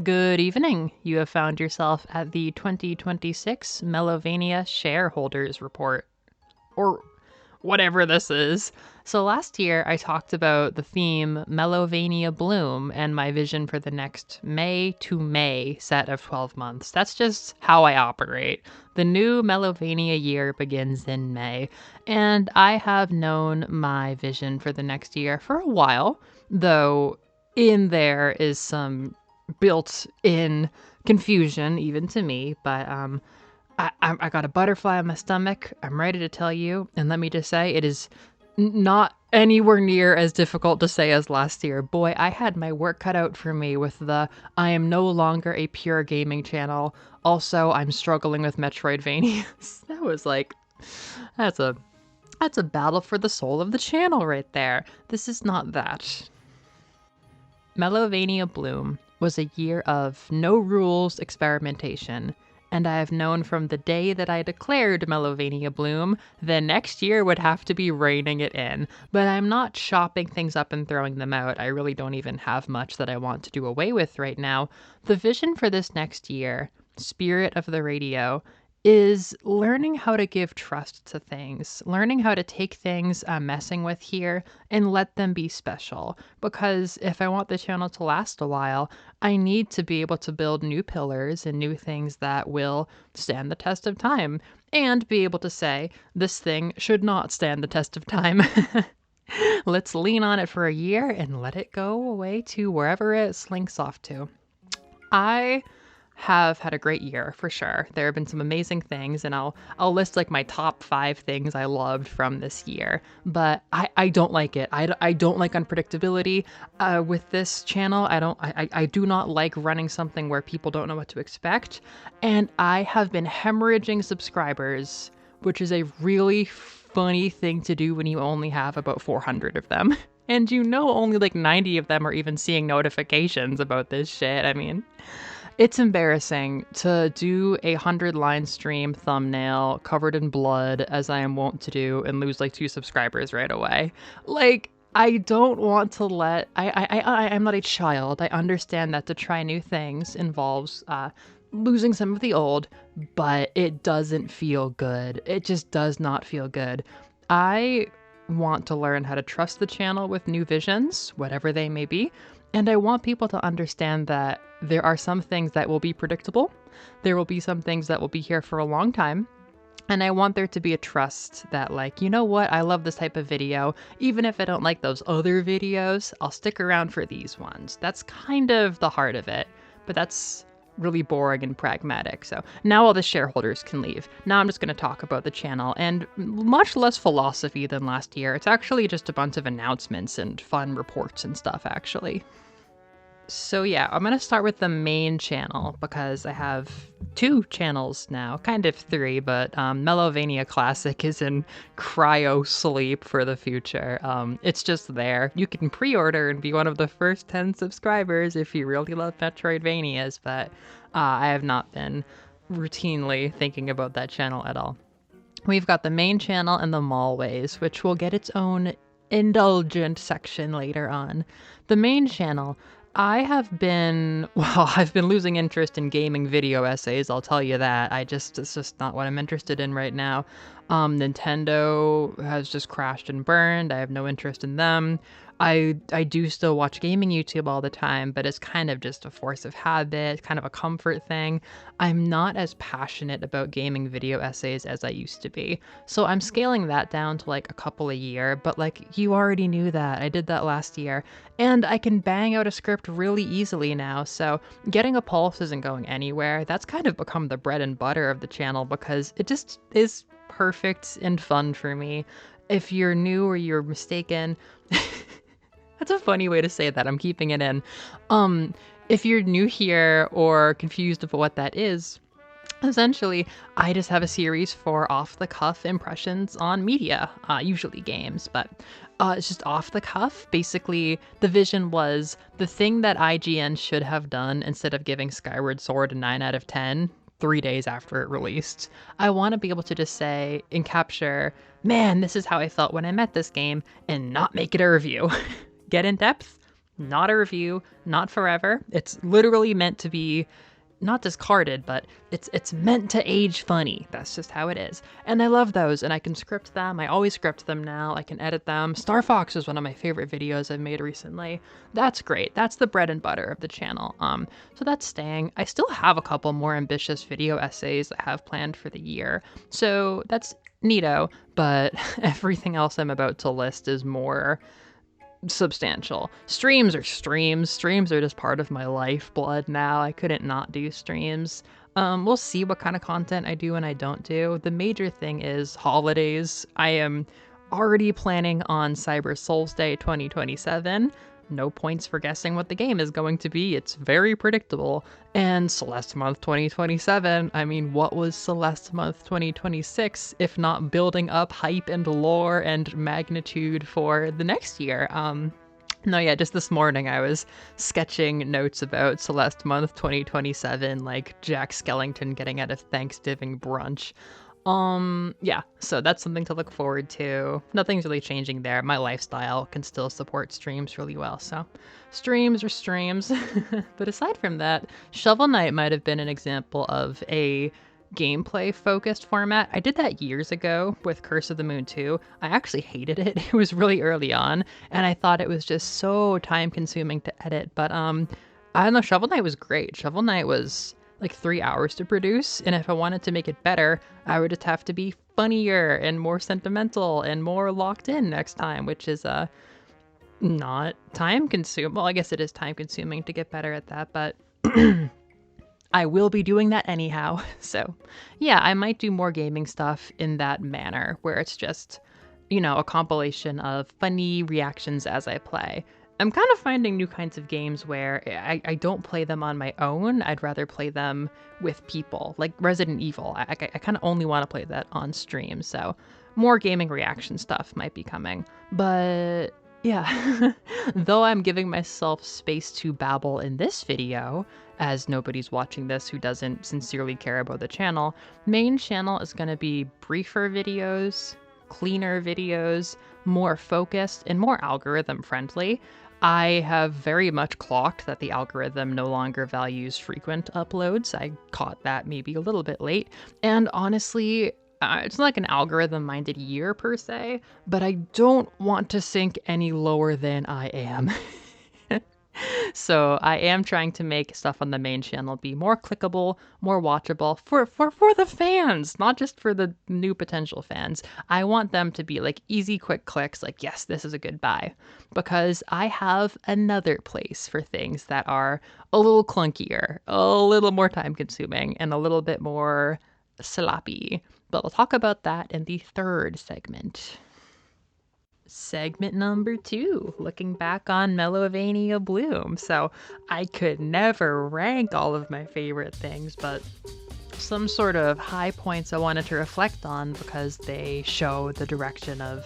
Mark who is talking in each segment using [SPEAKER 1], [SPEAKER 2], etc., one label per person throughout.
[SPEAKER 1] Good evening. You have found yourself at the 2026 Mellovania Shareholders Report, or whatever this is. So last year I talked about the theme Mellovania Bloom and my vision for the next May to May set of 12 months. That's just how I operate. The new Mellovania year begins in May, and I have known my vision for the next year for a while, though in there is some built-in confusion even to me, but I got a butterfly in my stomach. I'm ready to tell you, and let me just say, it is not anywhere near as difficult to say as last year. Boy, I had my work cut out for me with the I am no longer a pure gaming channel. Also, I'm struggling with Metroidvanias. That was like, that's a that's a battle for the soul of the channel right there. This is not that. Mellovania Bloom was a year of no rules experimentation, and I have known from the day that I declared Mellovania Bloom, the next year would have to be reining it in. But I'm not chopping things up and throwing them out. I really don't even have much that I want to do away with right now. The vision for this next year, Spirit of the Radio, is learning how to give trust to things, learning how to take things I'm messing with here and let them be special. Because if I want the channel to last a while, I need to be able to build new pillars and new things that will stand the test of time and be able to say, this thing should not stand the test of time. Let's lean on it for a year and let it go away to wherever it slinks off to. I have had a great year for sure. There have been some amazing things, and I'll list like my top 5 things I loved from this year. But I don't like it. I don't like unpredictability with this channel. I do not like running something where people don't know what to expect. And I have been hemorrhaging subscribers, which is a really funny thing to do when you only have about 400 of them. And only like 90 of them are even seeing notifications about this shit. I mean, it's embarrassing to do a 100-line stream thumbnail covered in blood, as I am wont to do, and lose like 2 subscribers right away. Like, I don't want to I'm not a child. I understand that to try new things involves losing some of the old, but it doesn't feel good. It just does not feel good. I want to learn how to trust the channel with new visions, whatever they may be. And I want people to understand that there are some things that will be predictable. There will be some things that will be here for a long time. And I want there to be a trust that, like, you know what? I love this type of video. Even if I don't like those other videos, I'll stick around for these ones. That's kind of the heart of it. But that's really boring and pragmatic. So now all the shareholders can leave. Now I'm just going to talk about the channel, and much less philosophy than last year. It's actually just a bunch of announcements and fun reports and stuff, actually. So yeah, I'm gonna start with the main channel because I have 2 channels now, kind of 3, but Mellovania Classic is in cryo sleep for the future. It's just there. You can pre-order and be one of the first 10 subscribers if you really love Metroidvanias, but I have not been routinely thinking about that channel at all. We've got the main channel and the Mallwaze, which will get its own indulgent section later on. The main channel, I've been losing interest in gaming video essays, I'll tell you that. It's just not what I'm interested in right now. Nintendo has just crashed and burned. I have no interest in them. I do still watch gaming YouTube all the time, but it's kind of just a force of habit, kind of a comfort thing. I'm not as passionate about gaming video essays as I used to be. So I'm scaling that down to like a couple a year, but like you already knew that. I did that last year. And I can bang out a script really easily now, so getting a pulse isn't going anywhere. That's kind of become the bread and butter of the channel because it just is perfect and fun for me. If you're new or you're mistaken, that's a funny way to say that. I'm keeping it in. If you're new here or confused about what that is, essentially, I just have a series for off-the-cuff impressions on media, usually games, but it's just off the cuff. Basically, the vision was the thing that IGN should have done instead of giving Skyward Sword a 9 out of 10 3 days after it released. I want to be able to just say and capture, man, this is how I felt when I met this game, and not make it a review. Get in depth? not a review, not forever. It's literally meant to be not discarded, but it's meant to age funny. That's just how it is. And I love those, and I can script them. I always script them now. I can edit them. Star Fox is one of my favorite videos I've made recently. That's great. That's the bread and butter of the channel. So that's staying. I still have a couple more ambitious video essays I have planned for the year. So that's neato, but everything else I'm about to list is more substantial. Streams are streams. Streams are just part of my lifeblood now. I couldn't not do streams. We'll see what kind of content I do and I don't do. The major thing is holidays. I am already planning on Cyber Souls Day 2027. No points for guessing what the game is going to be. It's very predictable. And Celeste Month 2027. I mean, what was Celeste Month 2026 if not building up hype and lore and magnitude for the next year? No, yeah, just this morning I was sketching notes about Celeste Month 2027, like Jack Skellington getting out of Thanksgiving brunch. Yeah, so that's something to look forward to. Nothing's really changing there. My lifestyle can still support streams really well, so streams are streams. But aside from that, Shovel Knight might have been an example of a gameplay focused format. I did that years ago with Curse of the Moon 2. I actually hated it. It was really early on, and I thought it was just so time consuming to edit, but I don't know, Shovel Knight was great. Shovel Knight was like 3 hours to produce, and if I wanted to make it better, I would just have to be funnier and more sentimental and more locked in next time, which is not time consuming. Well, I guess it is time consuming to get better at that, but I will be doing that anyhow. So yeah, I might do more gaming stuff in that manner where it's just, a compilation of funny reactions as I play. I'm kind of finding new kinds of games where I don't play them on my own. I'd rather play them with people, like Resident Evil. I kind of only want to play that on stream, so more gaming reaction stuff might be coming. But yeah, though I'm giving myself space to babble in this video, as nobody's watching this who doesn't sincerely care about the channel, main channel is going to be briefer videos, cleaner videos, more focused, and more algorithm friendly. I have very much clocked that the algorithm no longer values frequent uploads. I caught that maybe a little bit late. And honestly, it's not like an algorithm-minded year per se, but I don't want to sink any lower than I am. So I am trying to make stuff on the main channel be more clickable, more watchable for the fans, not just for the new potential fans. I want them to be like easy, quick clicks, like, yes, this is a good buy. Because I have another place for things that are a little clunkier, a little more time consuming, and a little bit more sloppy. But we'll talk about that in the third segment. Segment number 2, looking back on Mellovania Bloom. So I could never rank all of my favorite things, but some sort of high points I wanted to reflect on because they show the direction of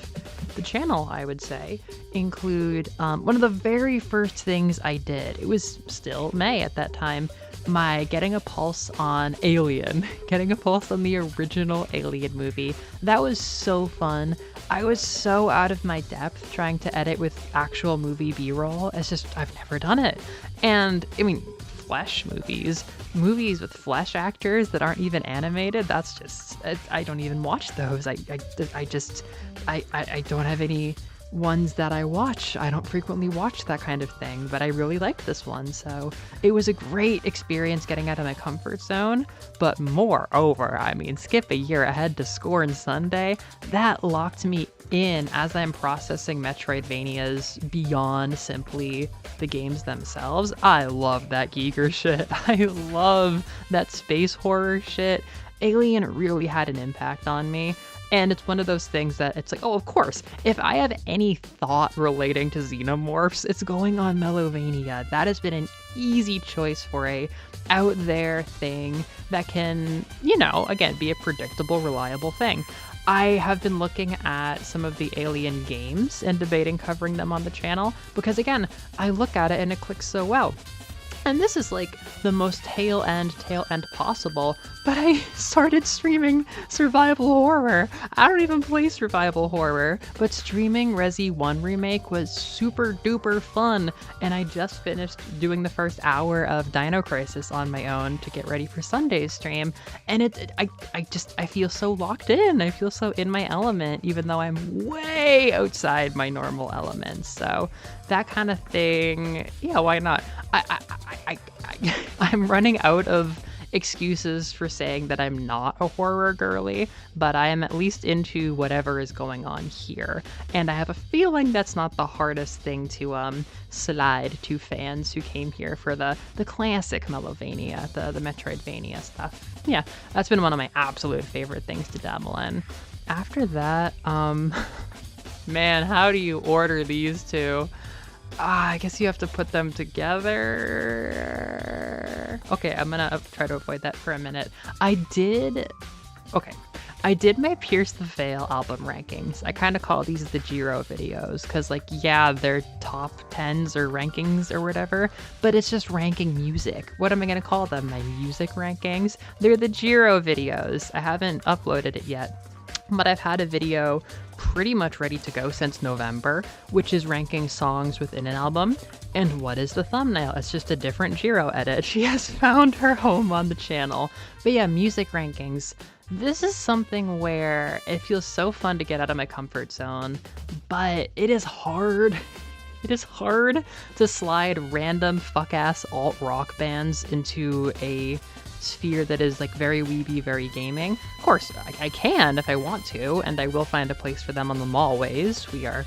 [SPEAKER 1] the channel, I would say, include one of the very first things I did. It was still May at that time. My getting a pulse on Alien, getting a pulse on the original Alien movie. That was so fun. I was so out of my depth trying to edit with actual movie B-roll. It's just, I've never done it. And I mean, Flesh movies with Flesh actors that aren't even animated, that's just, I don't even watch those. I don't have any ones that I watch. I don't frequently watch that kind of thing, but I really liked this one. So it was a great experience getting out of my comfort zone. But moreover, I mean, skip a year ahead to Scorn Sunday, that locked me in as I'm processing Metroidvanias beyond simply the games themselves. I love that Giger shit. I love that space horror shit. Alien really had an impact on me. And it's one of those things that it's like, oh, of course, if I have any thought relating to xenomorphs, it's going on Mellovania. That has been an easy choice for a out there thing that can, again, be a predictable, reliable thing. I have been looking at some of the Alien games and debating covering them on the channel because, again, I look at it and it clicks so well. And this is like the most tail end possible, but I started streaming survival horror. I don't even play survival horror, but streaming Resi 1 Remake was super duper fun, and I just finished doing the first hour of Dino Crisis on my own to get ready for Sunday's stream, and I feel so locked in. I feel so in my element, even though I'm way outside my normal elements. So that kind of thing, yeah, why not? I'm running out of excuses for saying that I'm not a horror girly, but I am at least into whatever is going on here. And I have a feeling that's not the hardest thing to slide to fans who came here for the classic Mellovania, the Metroidvania stuff. Yeah, that's been one of my absolute favorite things to dabble in. After that, man, how do you order these two? I guess you have to put them together. Okay, I'm gonna try to avoid that for a minute. I did my Pierce the Veil album rankings. I kind of call these the Jiro videos because, like, yeah, they're top 10s or rankings or whatever, but it's just ranking music. What am I gonna call them? My music rankings? They're the Jiro videos. I haven't uploaded it yet, but I've had a video pretty much ready to go since November, which is ranking songs within an album. And what is the thumbnail? It's just a different Jiro edit. She has found her home on the channel. But yeah, music rankings. This is something where it feels so fun to get out of my comfort zone, but it is hard. It is hard to slide random fuck-ass alt-rock bands into a sphere that is like very weeby, very gaming. Of course, I can if I want to, and I will find a place for them on the Mallwaze. We are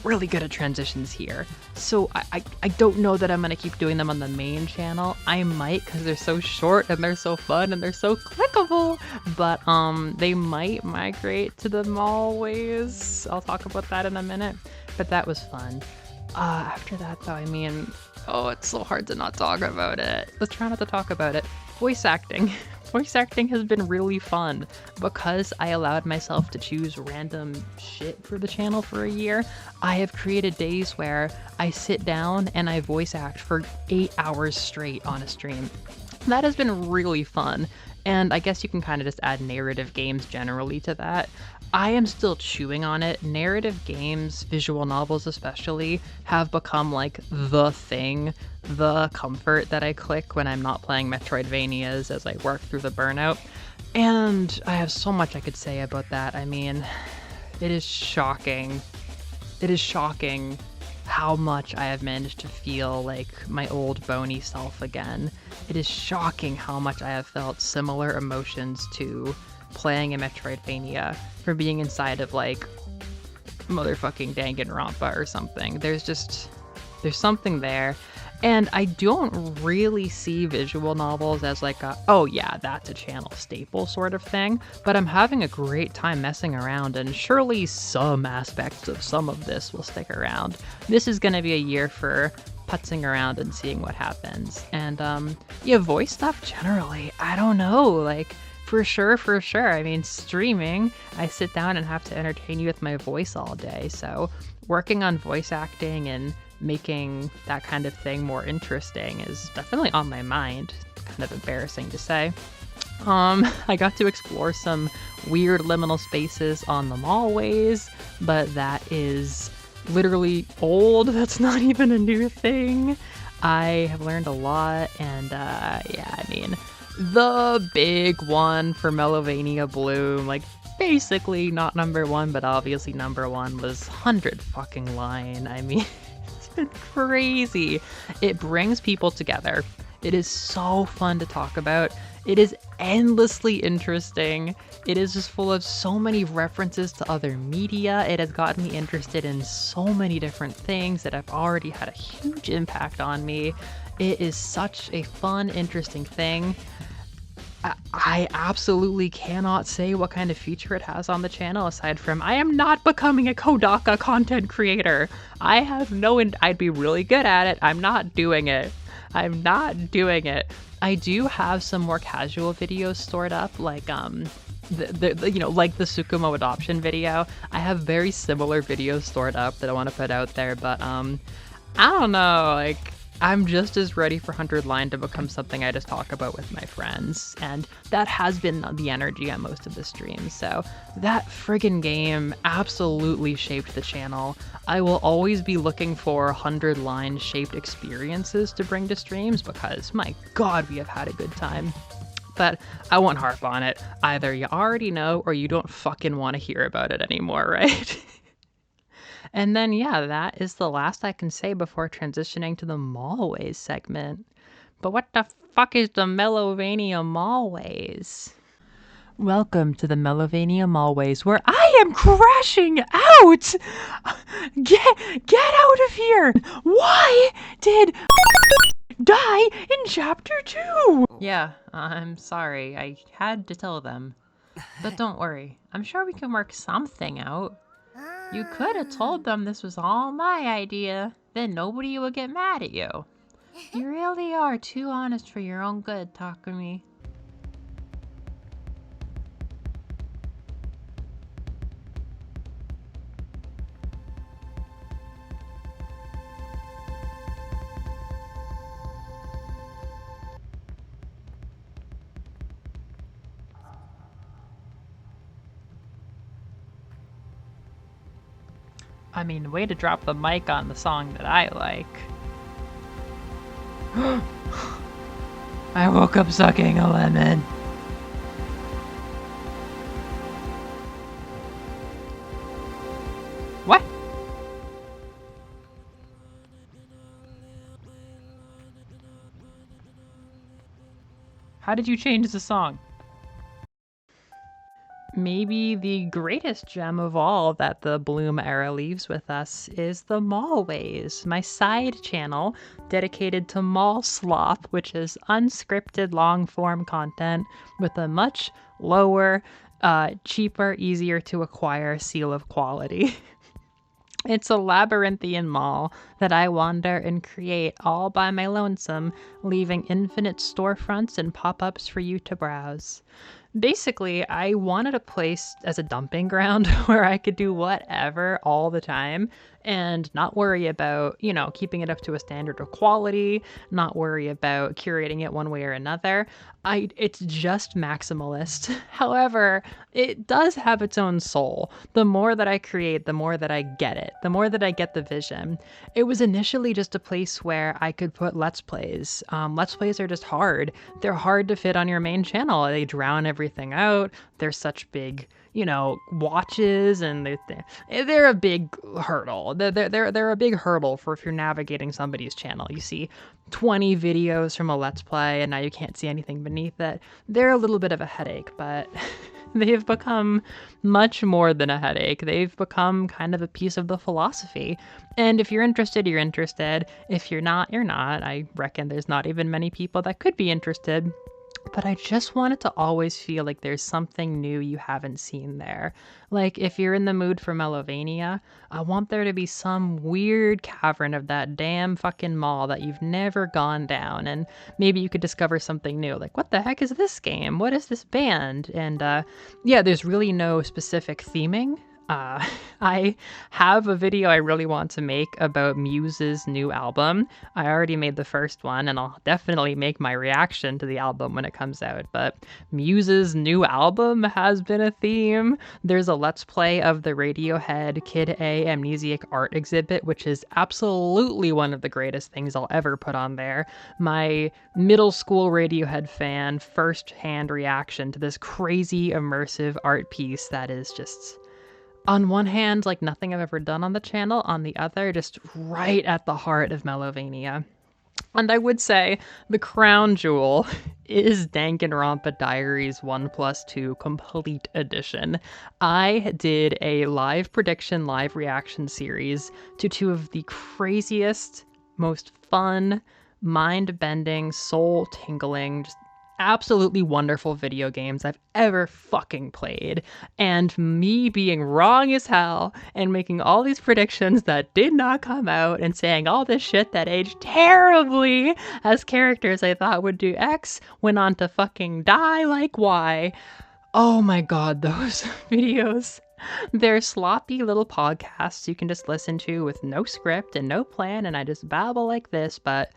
[SPEAKER 1] really good at transitions here. So I don't know that I'm gonna keep doing them on the main channel. I might, because they're so short and they're so fun and they're so clickable, but they might migrate to the Mallwaze. I'll talk about that in a minute, but that was fun. After that though, I mean, oh, it's so hard to not talk about it. Let's try not to talk about it. Voice acting. Voice acting has been really fun because I allowed myself to choose random shit for the channel for a year. I have created days where I sit down and I voice act for 8 hours straight on a stream. That has been really fun. And I guess you can kind of just add narrative games generally to that. I am still chewing on it. Narrative games, visual novels especially, have become like the thing, the comfort that I click when I'm not playing Metroidvanias as I work through the burnout. And I have so much I could say about that. I mean, it is shocking. It is shocking how much I have managed to feel like my old bony self again. It is shocking how much I have felt similar emotions to playing a Metroidvania from being inside of like motherfucking Danganronpa or something. There's something there. And I don't really see visual novels as like a, oh yeah, that's a channel staple sort of thing, but I'm having a great time messing around, and surely some aspects of some of this will stick around. This is gonna be a year for putzing around and seeing what happens. And yeah, voice stuff generally, I don't know, like for sure. I mean, streaming, I sit down and have to entertain you with my voice all day, so working on voice acting and making that kind of thing more interesting is definitely on my mind. Kind of embarrassing to say. I got to explore some weird liminal spaces on the Mallwaze, but that is literally old. That's not even a new thing. I have learned a lot, and yeah, I mean, the big one for Mellovania Bloom, like basically not number one, but obviously number one, was 100 fucking line. I mean, it's been crazy. It brings people together. It is so fun to talk about. It is endlessly interesting. It is just full of so many references to other media. It has gotten me interested in so many different things that have already had a huge impact on me. It is such a fun, interesting thing. I absolutely cannot say what kind of future it has on the channel aside from I am not becoming a Kodaka content creator. I have I'd be really good at it. I'm not doing it. I'm not doing it. I do have some more casual videos stored up, like you know, like the Tsukumo adoption video. I have very similar videos stored up that I want to put out there, but I don't know, like I'm just as ready for 100 Line to become something I just talk about with my friends, and that has been the energy on most of the streams. So that friggin' game absolutely shaped the channel. I will always be looking for 100 Line shaped experiences to bring to streams because, my god, we have had a good time. But I won't harp on it. Either you already know or you don't fucking want to hear about it anymore, right? And then, yeah, that is the last I can say before transitioning to the Mallwaze segment. But what the fuck is the Mellovania Mallwaze? Welcome to the Mellovania Mallwaze, where I am crashing out! Get out of here! Why did die in chapter 2? Yeah, I'm sorry. I had to tell them. But don't worry. I'm sure we can work something out. You could have told them this was all my idea. Then nobody would get mad at you. You really are too honest for your own good, Takumi. I mean, way to drop the mic on the song that I like. I woke up sucking a lemon. What? How did you change the song? Maybe the greatest gem of all that the Bloom era leaves with us is the Mallwaze, my side channel dedicated to mall slop, which is unscripted long-form content with a much lower, cheaper, easier to acquire seal of quality. It's a labyrinthian mall that I wander and create all by my lonesome, leaving infinite storefronts and pop-ups for you to browse. Basically, I wanted a place as a dumping ground where I could do whatever all the time and not worry about, keeping it up to a standard of quality, not worry about curating it one way or another. It's just maximalist. However, it does have its own soul. The more that I create, the more that I get it, the more that I get the vision. It was initially just a place where I could put Let's Plays. Let's Plays are just hard. They're hard to fit on your main channel. They drown everything out. They're such big, watches, and they're a big hurdle. They're a big hurdle for if you're navigating somebody's channel. You see 20 videos from a Let's Play and now you can't see anything beneath it. They're a little bit of a headache, but they've become much more than a headache. They've become kind of a piece of the philosophy. And if you're interested, you're interested. If you're not, you're not. I reckon there's not even many people that could be interested. But I just want it to always feel like there's something new you haven't seen there. Like, if you're in the mood for Mellovania, I want there to be some weird cavern of that damn fucking mall that you've never gone down, and maybe you could discover something new. Like, what the heck is this game? What is this band? And yeah, there's really no specific theming. I have a video I really want to make about Muse's new album. I already made the first one, and I'll definitely make my reaction to the album when it comes out. But Muse's new album has been a theme. There's a Let's Play of the Radiohead Kid A Amnesiac art exhibit, which is absolutely one of the greatest things I'll ever put on there. My middle school Radiohead fan first-hand reaction to this crazy immersive art piece that is just, on one hand, like nothing I've ever done on the channel, on the other, just right at the heart of Mellovania. And I would say the crown jewel is Danganronpa Diaries 1+2 Complete Edition. I did a live prediction, live reaction series to two of the craziest, most fun, mind-bending, soul-tingling, just absolutely wonderful video games I've ever fucking played, and me being wrong as hell and making all these predictions that did not come out and saying all this shit that aged terribly as characters I thought would do X went on to fucking die like Y. Oh my god, those videos. They're sloppy little podcasts you can just listen to with no script and no plan, and I just babble like this, but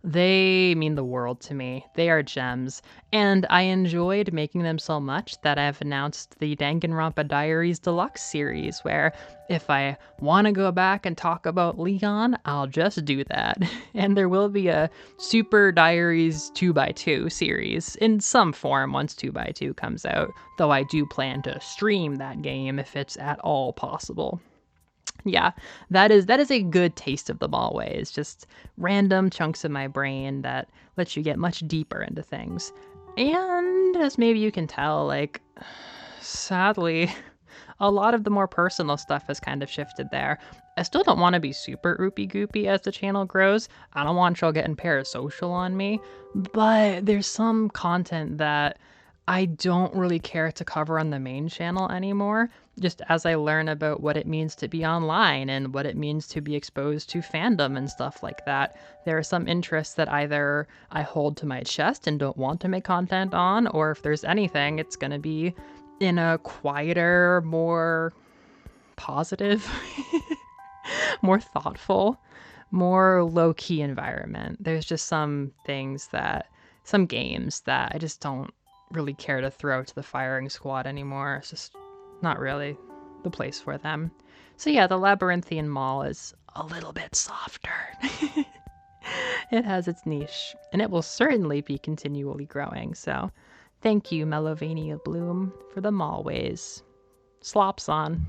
[SPEAKER 1] They mean the world to me. They are gems, and I enjoyed making them so much that I've announced the Danganronpa Diaries Deluxe series, where if I want to go back and talk about Leon, I'll just do that. And there will be a Super Diaries 2x2 series in some form once 2x2 comes out, though I do plan to stream that game if it's at all possible. Yeah, that is a good taste of the Mallwaze. Just random chunks of my brain that lets you get much deeper into things. And as maybe you can tell, like, sadly, a lot of the more personal stuff has kind of shifted there. I still don't want to be super oopy goopy as the channel grows. I don't want y'all getting parasocial on me, but there's some content that I don't really care to cover on the main channel anymore, just as I learn about what it means to be online and what it means to be exposed to fandom and stuff like that. There are some interests that either I hold to my chest and don't want to make content on, or if there's anything, it's going to be in a quieter, more positive, more thoughtful, more low key environment. There's just some games that I just don't really care to throw to the firing squad anymore. It's just not really the place for them. So yeah, the Labyrinthian Mall is a little bit softer. It has its niche, and it will certainly be continually growing. So thank you, Mellovania Bloom, for the Mallwaze. Slops on.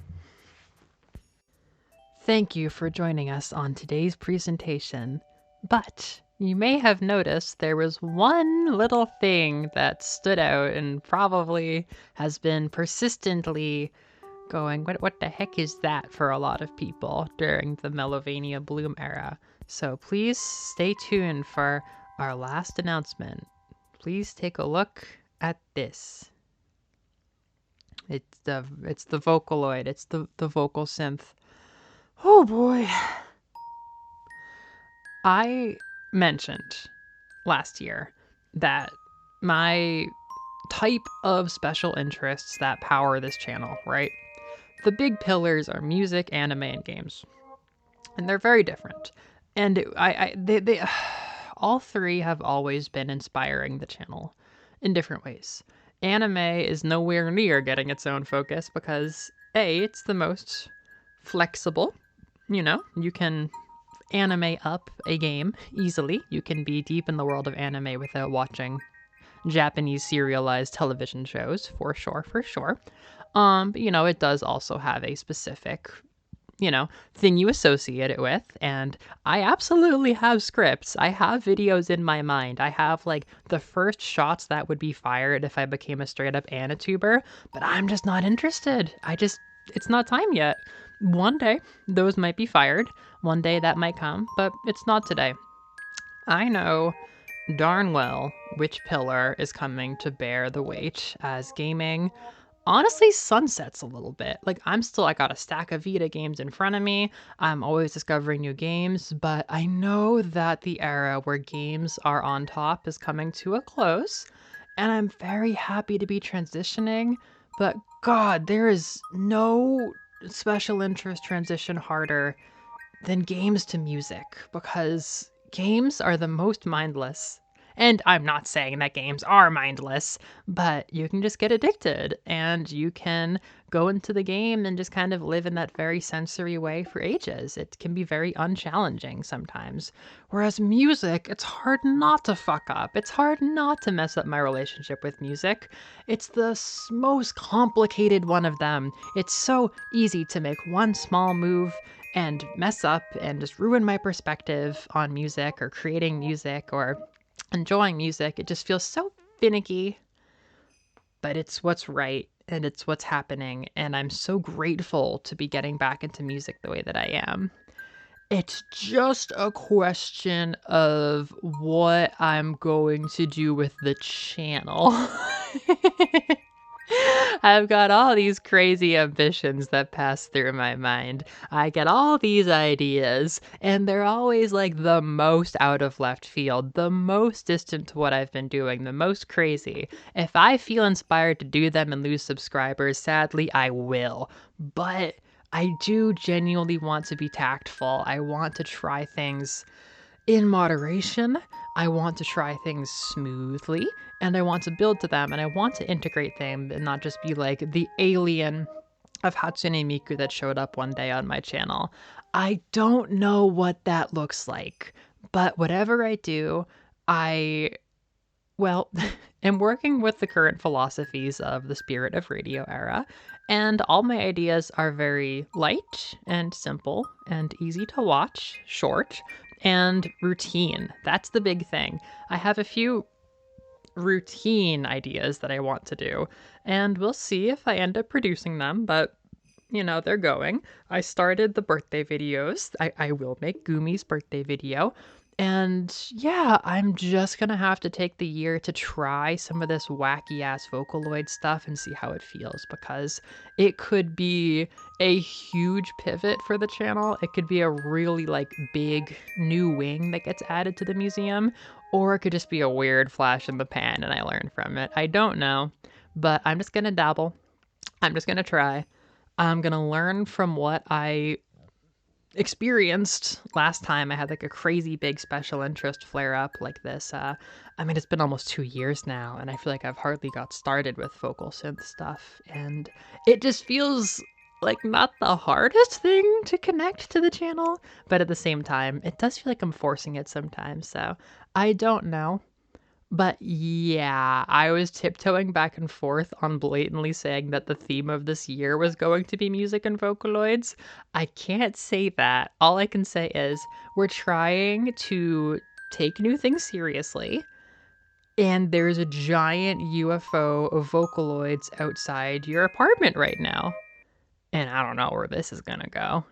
[SPEAKER 1] Thank you for joining us on today's presentation. But you may have noticed there was one little thing that stood out and probably has been persistently going, what the heck is that for a lot of people during the Mellovania Bloom era. So please stay tuned for our last announcement. Please take a look at this. It's the Vocaloid. It's the vocal synth. Oh boy. I mentioned last year that my type of special interests that power this channel, right? The big pillars are music, anime, and games. And they're very different. And they all three have always been inspiring the channel in different ways. Anime is nowhere near getting its own focus because A, it's the most flexible. You can anime up a game easily. You can be deep in the world of anime without watching Japanese serialized television shows, for sure. But it does also have a specific, thing you associate it with. And I absolutely have scripts. I have videos in my mind. I have like the first shots that would be fired if I became a straight up Anituber, but I'm just not interested. It's not time yet. One day those might be fired. One day that might come, but it's not today. I know darn well which pillar is coming to bear the weight as gaming honestly sunsets a little bit. Like I got a stack of Vita games in front of me. I'm always discovering new games, but I know that the era where games are on top is coming to a close, and I'm very happy to be transitioning, but God, there is no special interest transition harder than games to music, because games are the most mindless. And I'm not saying that games are mindless, but you can just get addicted and you can go into the game and just kind of live in that very sensory way for ages. It can be very unchallenging sometimes. Whereas music, it's hard not to fuck up. It's hard not to mess up my relationship with music. It's the most complicated one of them. It's so easy to make one small move and mess up and just ruin my perspective on music or creating music or enjoying music. It just feels so finicky, but it's what's right and it's what's happening, and I'm so grateful to be getting back into music the way that I am. It's just a question of what I'm going to do with the channel. I've got all these crazy ambitions that pass through my mind. I get all these ideas, and they're always like the most out of left field, the most distant to what I've been doing, the most crazy. If I feel inspired to do them and lose subscribers, sadly, I will. But I do genuinely want to be tactful. I want to try things in moderation. I want to try things smoothly, and I want to build to them, and I want to integrate them and not just be like the alien of Hatsune Miku that showed up one day on my channel. I don't know what that looks like, but whatever I do, I well, am working with the current philosophies of the Spirit of Radio era, and all my ideas are very light and simple and easy to watch, short, and routine. That's the big thing. I have a few routine ideas that I want to do, and we'll see if I end up producing them, but they're going. I started the birthday videos. I will make Gumi's birthday video. And yeah, I'm just gonna have to take the year to try some of this wacky ass Vocaloid stuff and see how it feels, because it could be a huge pivot for the channel. It could be a really like big new wing that gets added to the museum, or it could just be a weird flash in the pan and I learn from it. I don't know, but I'm just gonna dabble. I'm just gonna try. I'm going to learn from what I experienced last time I had like a crazy big special interest flare up like this. It's been almost 2 years now, and I feel like I've hardly got started with vocal synth stuff. And it just feels like not the hardest thing to connect to the channel, but at the same time, it does feel like I'm forcing it sometimes. So I don't know. But yeah, I was tiptoeing back and forth on blatantly saying that the theme of this year was going to be music and Vocaloids. I can't say that. All I can say is we're trying to take new things seriously, and there's a giant UFO of Vocaloids outside your apartment right now. And I don't know where this is gonna go.